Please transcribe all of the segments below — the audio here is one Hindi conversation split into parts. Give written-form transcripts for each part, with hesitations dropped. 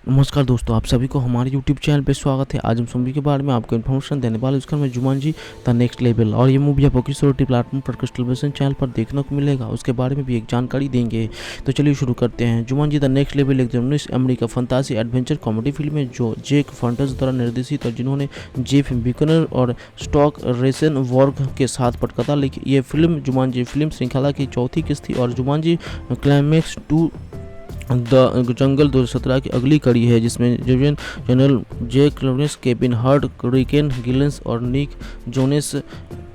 नमस्कार दोस्तों, आप सभी को हमारे यूट्यूब चैनल पे स्वागत है। आज हम मूवी के बारे में आपको इन्फॉर्मेशन देने वाले उसका में जुमांजी द नेक्स्ट लेवल, और ये मूवी आपको किस OTT प्लेटफॉर्म पर किस टेलीविजन चैनल पर देखने को मिलेगा उसके बारे में भी एक जानकारी देंगे। तो चलिए शुरू करते हैं। जुमांजी द नेक्स्ट लेवल एक जर्मनिस्ट अमेरिका फंतासी एडवेंचर कॉमेडी फिल्म है जो जैक फंटर्स द्वारा निर्देशित और जिन्होंने जेफ बिकनर और स्टॉक रेसेनबर्ग के साथ पटकथा लिखी। ये फिल्म जुमांजी फिल्म श्रृंखला की चौथी किस्त थी और जुमांजी क्लाइमैक्स 2 द जंगल 2017 की अगली कड़ी है, जिसमें जेवियन जनरल जैक लॉरेंस, केविन हार्ट, रिकेन गिलेंस और निक जोनेस,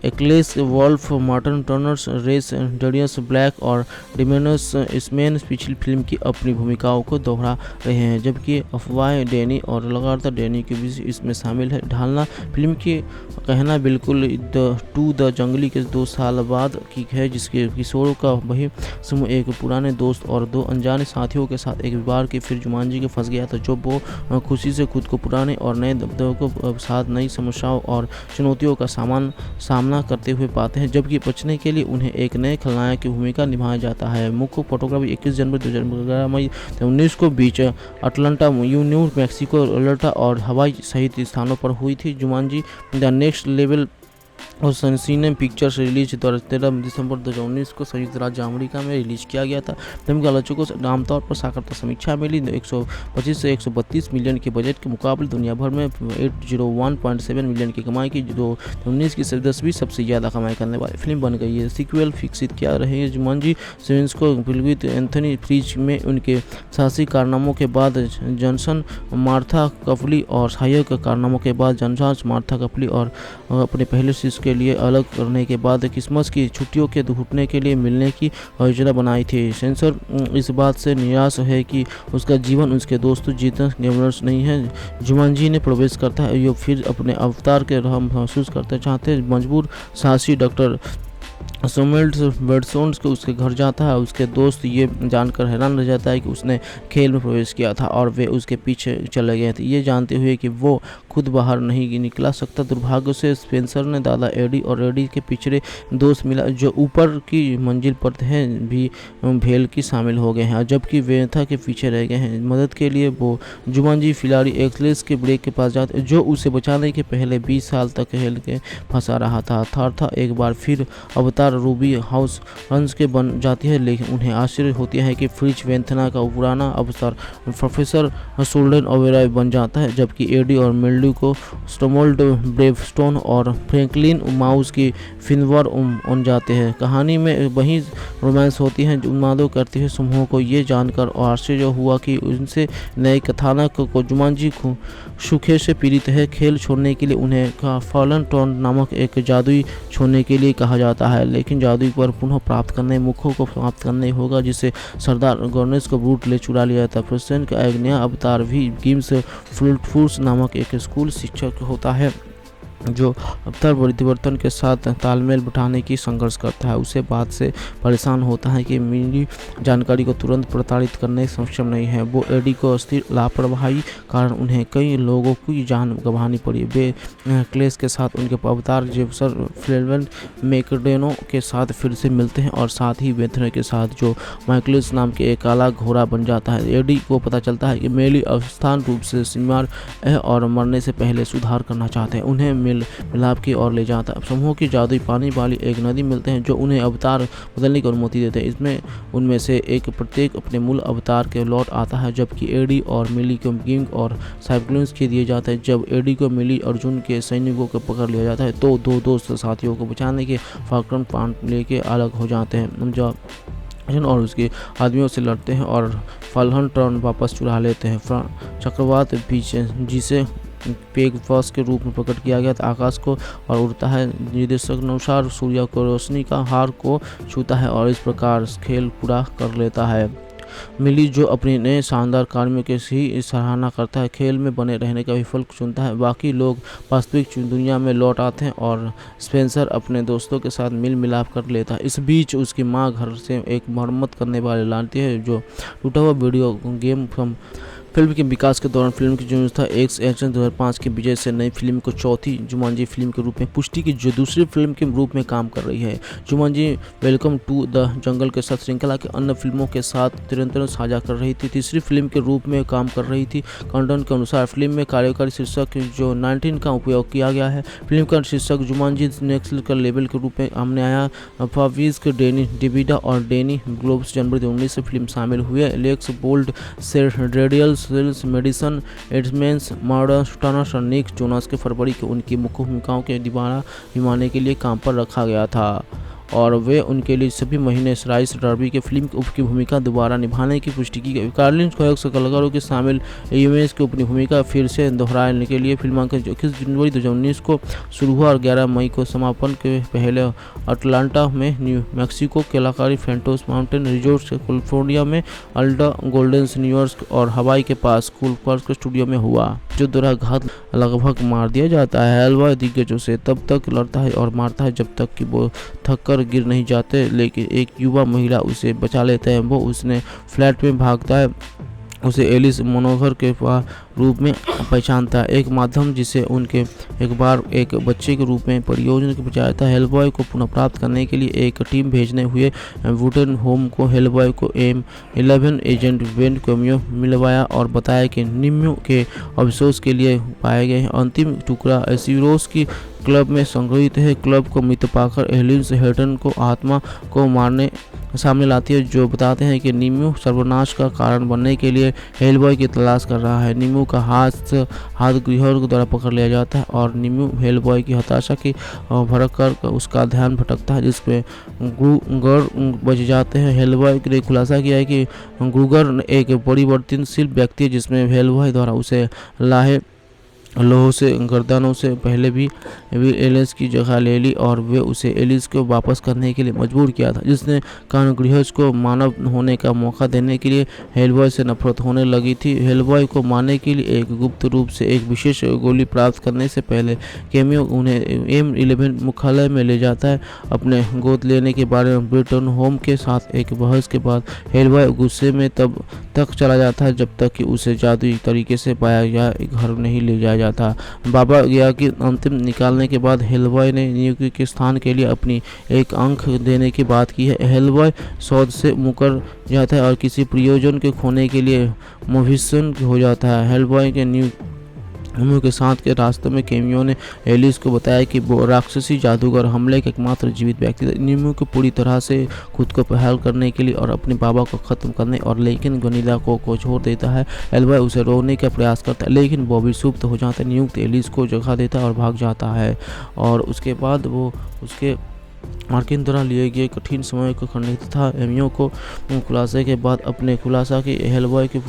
एक्लेस वॉल्फ, मार्टिन टर्नर्स, रेस डेरियस ब्लैक और डिमेनस इसमैन पिछली फिल्म की अपनी भूमिकाओं को दोहरा रहे हैं, जबकि अफवाह डैनी और लगातार डैनी के बीच इसमें शामिल है। ढालना फिल्म की कहना बिल्कुल द जंगली के 2 साल बाद की है, जिसके किशोरों का वही समूह एक पुराने दोस्त और 2 अनजाने साथियों के साथ एक बार के फिर जुमांजी के फंस गया था, जो वो खुशी से खुद को पुराने और नए दबदबों के साथ नई समस्याओं और चुनौतियों का सामना करते हुए पाते हैं, जबकि बचने के लिए उन्हें एक नए खलनायक की भूमिका निभाया जाता है। मुख्य फोटोग्राफी 21 जनवरी 2011 मई 19 को बीच अटलांटा, न्यू मैक्सिको, अल्बर्टा और हवाई सहित स्थानों पर हुई थी। जुमांजी द नेक्स्ट लेवल और सिने पिक्चर्स रिलीज 13 दिसंबर 2019 को संयुक्त राज्य अमेरिका में रिलीज किया गया था। फिल्म के आलोचकों से आमतौर पर सकारात्मक समीक्षा मिली। 125 से 132 मिलियन के बजट के मुकाबले दुनिया भर में 801.7 मिलियन की कमाई की, जो 19 की 10वीं सबसे ज़्यादा कमाई करने वाली फिल्म बन गई है। सीक्वल विकसित किया रहे हैं जुमांजी सीन्स को फिल्मित एंथनी फ्रिज में उनके साहसी कारनामों के बाद जॉनसन मार्था कफली और सहायक कारनामों के बाद जॉनसन मार्था कफली और अपने पहले शिष्य के लिए अलग करने के बाद क्रिसमस की छुट्टियों के घुटने के लिए मिलने की योजना बनाई थी। सेंसर इस बात से निराश है कि उसका जीवन उसके दोस्त जीतन गेमर्स नहीं है। जुमांजी ने प्रवेश करता है यो फिर अपने अवतार के रहम महसूस करते चाहते मजबूर साहसी डॉक्टर सोमेल्स बेडसोन्स को उसके घर जाता है। उसके दोस्त ये जानकर हैरान रह जाता है कि उसने खेल में प्रवेश किया था और वे उसके पीछे चले गए थे, ये जानते हुए कि वो खुद बाहर नहीं निकला सकता। दुर्भाग्य से स्पेंसर ने दादा एडी और एडी के पिछड़े दोस्त मिला जो ऊपर की मंजिल पर हैं भी भेल की शामिल हो गए हैं, जबकि वेथा के पीछे रह गए हैं। मदद के लिए वो जुमांजी खिलाड़ी एक्लेस के ब्रेक के पास जाते जो उसे बचाने के पहले 20 साल तक खेल के फंसा रहा था। था एक बार फिर अवतार रूबी हाउस रंस के बन जाती है, लेकिन उन्हें आश्चर्य होती है कि फ्रिज वेंथना का पुराना अवतार प्रोफेसर सोल्डन ओवेराय बन जाता है, जबकि एडी और मिल्ड्यू को स्टोमोल्ड ब्रेवस्टोन और फ्रैंकलिन माउस की फिनवर बन जाते हैं। कहानी में वही रोमांस होती है। उन्मादों करते हुए समूह को ये जानकर और आश्चर्य हुआ कि उनसे नए कथानक को जुमांजी सूखे से पीड़ित है। खेल छोड़ने के लिए उन्हें फॉलन टॉन नामक एक जादुई छोड़ने के लिए कहा जाता है, लेकिन जादुई पर पुनः प्राप्त करने मुखों को प्राप्त करने होगा, जिसे सरदार गॉर्नेस को ब्रूट ले चुरा लिया था। प्रेसिडेंट का एक नया अवतार भी गिम्स फ्लूटफूर्स नामक एक स्कूल शिक्षक होता है जो अवतार परिवर्तन के साथ तालमेल बिठाने की संघर्ष करता है। उसे बात से परेशान होता है कि मेरी जानकारी को तुरंत प्रताड़ित करने में सक्षम नहीं है। वो एडी को अस्थिर लापरवाही कारण उन्हें कई लोगों की जान गंवानी पड़ी। वे क्लेस के साथ उनके अवतार जेफसर फ्लेवन मैकडेनो के साथ फिर से मिलते हैं और साथ ही वेथने के साथ जो माइकलिस नाम के एक काला घोड़ा बन जाता है। एडी को पता चलता है कि मेली अस्थान रूप से बीमार है और मरने से पहले सुधार करना चाहते हैं। उन्हें मिलाप की ओर ले जाता है। समूह की जादुई पानी वाली एक नदी मिलते हैं जो उन्हें अवतार बदलने की अनुमति देते हैं। इसमें उनमें से एक प्रत्येक अपने मूल अवतार के लौट आता है, जबकि एडी और मिली को गिंग और साइक्लोन्स के दिए जाते हैं। जब एडी को मिली अर्जुन के सैनिकों को पकड़ लिया जाता है तो 2 दोस्त साथियों को बचाने के फाल्कन प्लान लेके अलग हो जाते हैं जब और उसके आदमियों से लड़ते हैं और फलहन टर्न वापस चुरा लेते हैं। चक्रवात बीच जिसे पेगफॉस के रूप में प्रकट किया गया था आकाश को और उड़ता है। निर्देशक अनुसार सूर्य को रोशनी का हार को छूता है और इस प्रकार खेल पूरा कर लेता है। मिली जो अपने नए शानदार कार्यों के ही सराहना करता है, खेल में बने रहने का विकल्प चुनता है। बाकी लोग वास्तविक दुनिया में लौट आते हैं और स्पेंसर अपने दोस्तों के साथ मिल मिलाप कर लेता है। इस बीच उसकी मां घर से एक मरम्मत करने वाले लाती है जो टूटा हुआ वीडियो गेम फिल्म के विकास के दौरान फिल्म की जो था एक्स एक्शन 2005 की विजय से नई फिल्म को चौथी जुमांजी फिल्म के रूप में पुष्टि की, जो दूसरी फिल्म के रूप में काम कर रही है। Jumanji Welcome to the Jungle के साथ श्रृंखला के अन्य फिल्मों के साथ निरंतर साझा कर रही थी, तीसरी फिल्म के रूप में काम कर रही थी। कंटेंट के अनुसार फिल्म में कार्यकारी शीर्षक जो 19 का उपयोग किया गया है। फिल्म का शीर्षक जुमांजी नेक्स्ट लेवल के रूप में सामने आया। फावीज के डेनी डिविडा और डेनी ग्लोब्स जनवरी 2019 से फिल्म शामिल हुए। एलेक्स बोल्ड से रेडियल सेल्स मेडिसन एडमेंस मॉडर्न स्टानस और निक जोनास के फरवरी के उनकी मुख्य भूमिकाओं के दोबारा निभाने के लिए काम पर रखा गया था और वे उनके लिए सभी महीने राइस डर्बी के फिल्म की भूमिका दोबारा निभाने की पुष्टि की गई। कार्लिन कोयक्स कलाकारों के शामिल यूएस की अपनी भूमिका फिर से दोहराने के लिए फिल्मांकन 21 जनवरी 2019 को शुरू हुआ और 11 मई को समापन के पहले अटलांटा में न्यू मैक्सिको कलाकारी फेंटोस माउंटेन रिजोर्ट कैलिफोर्निया में अल्डा गोल्डन्स न्यूयॉर्क और हवाई के पास कूलपर्स के स्टूडियो में हुआ, जो दुराघात लगभग मार दिया जाता है। हेलबॉय दिग्गजों से तब तक लड़ता है और मारता है जब तक कि वो थक कर गिर नहीं जाते, लेकिन एक युवा महिला उसे बचा लेते हैं। वो उसने फ्लैट में भागता है, उसे एलिस मनोहर के रूप में पहचानता है, एक माध्यम जिसे उनके एक बार एक बच्चे के रूप में परियोजना के बचाया था। हेलबॉय को पुनः प्राप्त करने के लिए एक टीम भेजने हुए वुडन होम को हेलबॉय को M11 एजेंट वेन कैमियो मिलवाया और बताया कि निम्यो के अफसोस के लिए पाए गए अंतिम टुकड़ा एसिरोस की क्लब में संग्रहित है। क्लब को मृत पाकर एलिस हेटन को आत्मा को मारने सामने लाती है, जो बताते हैं कि निम्यो सर्वनाश का कारण बनने के लिए हेलबॉय की तलाश कर रहा है। निम्यो का हाथ गृहर के द्वारा पकड़ लिया जाता है और निम्यो हेलबॉय की हताशा की भड़क कर उसका ध्यान भटकता है, जिसमें ग्रूगर बच जाते हैं। हेलबॉय ने खुलासा किया है कि ग्रूगर एक परिवर्तनशील व्यक्ति है, जिसमें हेलबॉय द्वारा उसे लोहो से गर्दनों से पहले भी एलिस की जगह ले ली और वे उसे एलिस को वापस करने के लिए मजबूर किया था, जिसने कानगृहज को मानव होने का मौका देने के लिए हेलबॉय से नफरत होने लगी थी। हेलबॉय को मारने के लिए एक गुप्त रूप से एक विशेष गोली प्राप्त करने से पहले कैमियो उन्हें M11 मुख्यालय में ले जाता है। अपने गोद लेने के बारे में ब्रिटन होम के साथ एक बहस के बाद हेलबॉय गुस्से में तब तक चला जाता है जब तक कि उसे जादुई तरीके से पाया या घर नहीं ले जाया था। बाबा गया की अंतिम निकालने के बाद हेलबॉय ने नियुक्ति के स्थान के लिए अपनी एक अंक देने की बात की है। हेलबॉय सौद से मुकर जाता है और किसी प्रयोजन के खोने के लिए मोहिसन हो जाता है। हेलबॉय के निम्यो के साथ के रास्ते में कैमियो ने एलिस को बताया कि वो राक्षसी जादूगर हमले का एकमात्र जीवित व्यक्ति था। निम्यो को पूरी तरह से खुद को बहाल करने के लिए और अपने बाबा को खत्म करने और लेकिन गनीला को छोड़ देता है। हेलबॉय उसे रोकने का प्रयास करता है, लेकिन वो भी सुप्त हो जाता है। नियुक्त एलिस को जगह देता है और भाग जाता है और उसके बाद वो उसके मार्किन द्वारा लिए गए कठिन समय को करने तथा एमियो को खुलासे के बाद अपने खुलासा की हेलबॉय के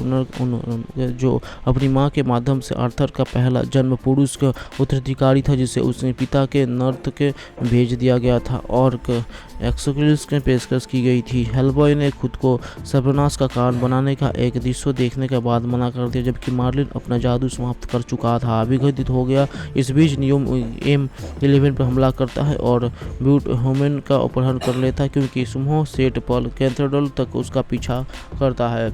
जो अपनी मां के माध्यम से आर्थर का पहला जन्म पुरुष का उत्तराधिकारी था, जिसे उसने पिता के नर्त के भेज दिया गया था और एक्सक्यूज की पेशकश की गई थी। हेलबॉय ने खुद को सर्वनाश का कारण बनाने का एक दृश्य देखने के बाद मना कर दिया, जबकि मार्लिन अपना जादू समाप्त कर चुका था, विघटित हो गया। इस बीच नियम M11 पर हमला करता है और ब्यूट होमन का अपहरण कर लेता है, क्योंकि सुमो सेट पर कैथेड्रल तक उसका पीछा करता है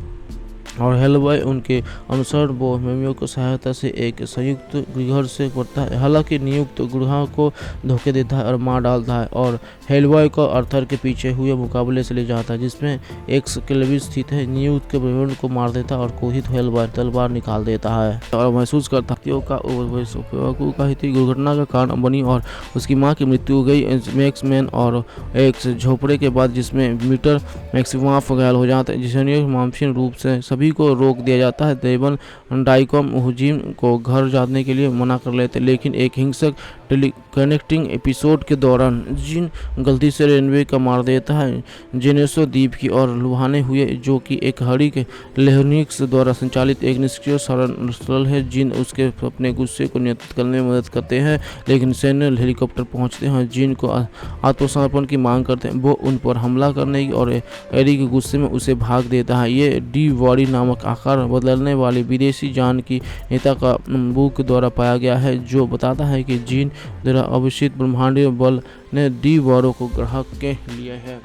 और हेलबॉय उनके अनुसार वो मेमियो की सहायता से एक संयुक्त गृह से करता है। हालांकि नियुक्त गृह को धोखे देता है और मार डालता है और हेलबॉय को आर्थर के पीछे हुए मुकाबले से ले जाता है, जिसमें एक्सक्लेविस स्थित है। नियुक्त के ब्राह्मण को मार देता है और क्रोधित हेलबॉय तलवार निकाल देता है और महसूस करता है कि दुर्घटना का कारण बनी और उसकी मां की मृत्यु हो गई। मैक्स मैन और एक झोपड़े के बाद जिसमें मीटर मैक्सिमाफ घायल हो जाता है, जिसे मानसिक रूप से सभी को रोक दिया जाता है। देवन डाइकॉम हुजिम को घर जाने के लिए मना कर लेते, लेकिन एक हिंसक टेलीकनेक्टिंग एपिसोड के दौरान जिन गलती से रेनवे का मार देता है जेनेसो द्वीप की ओर लुभाने हुए, जो कि एक हड़ी के लेहनिक्स द्वारा संचालित एक निष्क्रिय सरल है। जिन उसके अपने गुस्से को नियंत्रित करने में मदद करते हैं, लेकिन सैन्य हेलीकॉप्टर पहुंचते हैं जिन को आत्मसमर्पण की मांग करते हैं। वो उन पर हमला करने की और एरी के गुस्से में उसे भाग देता है। ये डी वॉडी नामक आकार बदलने वाली विदेशी जान की नेता का बुक द्वारा पाया गया है, जो बताता है कि जीन द्वारा अवशित ब्रह्मांडीय बल ने डी वॉरो को ग्राहक के लिए है।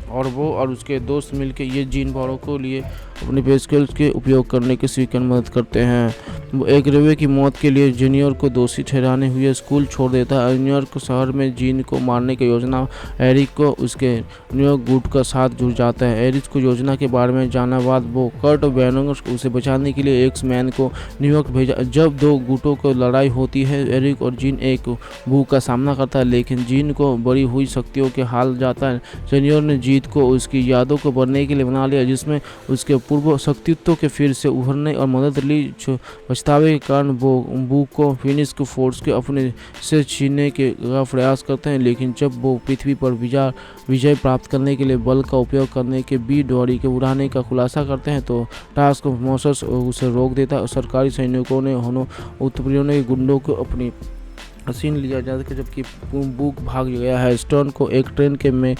और वो और उसके दोस्त मिलकर ये जीन बारो को लिए अपने पेस्कल्स के उपयोग करने के स्वीकार मदद करते हैं। वो एक रेवे की मौत के लिए जूनियर को दोषी ठहराने हुए स्कूल छोड़ देता है। न्यूयॉर्क शहर में जीन को मारने की योजना एरिक को उसके न्यूयॉर्क गुट का साथ जुड़ जाता है। एरिक को योजना के बारे में जाना बाद वो कर्ट बैनर्स उसे बचाने के लिए एक्स मैन को न्यूयॉर्क भेजा। जब दो गुटों को लड़ाई होती है, एरिक और जीन एक भूख का सामना करता है, लेकिन जीन को बड़ी हुई शक्तियों के हाल जाता है। जूनियर ने जीत को उसकी यादों को बढ़ने के लिए बना लिया, जिसमें उसके पूर्व शक्तित्व के फिर से उभरने और मदद ली। पछतावे के कारण वो बुक को फिनिश के फोर्स के अपने से छीनने का प्रयास करते हैं, लेकिन जब वो पृथ्वी पर विजय प्राप्त करने के लिए बल का उपयोग करने के बी डॉरी के उड़ाने का खुलासा करते हैं तो टास्क फोर्स उसे रोक देता है। सरकारी सैनिकों ने उत्पीड़न के गुंडों को अपनी असीन लिया जाता है, जबकि बुक भाग गया है। स्टर्न को एक ट्रेन के में